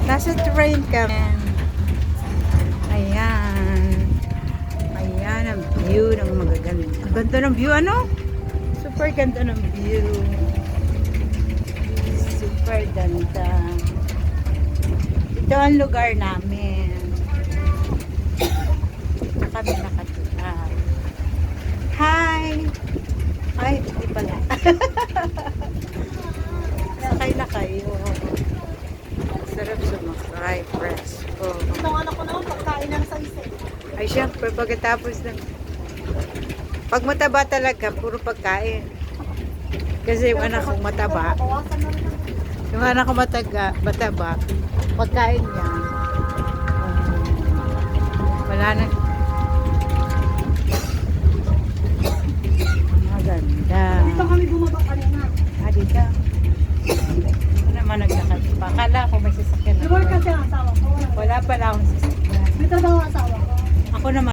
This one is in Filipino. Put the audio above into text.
Nasa train kami. Ayan. Ayan ang view ng magaganda. Ganda ng view, ano? Super ganda ng view. Super ganda. Ito ang lugar namin. Ito kami nakatira. Hi! Ay, hindi pala. Sakay na kayo. Sarap sumakay, presko. Itong anak ko naman, pagkain ng saisi. Ay, syempre, pagkatapos ng... Pag mataba talaga, puro pagkain. Kasi yung anak kong mataba, Bawasan na rin ang yung anak kong mataba, pagkain niya. Wala na. Maganda. dito kami bumaba kanina. Ah, dito. Ano naman naglakad pa. Akala ko may sasakyan. Di ba kasi ang asawa ko? Wala pala akong sasakyan. May trabaho ang asawa ko. Ako naman.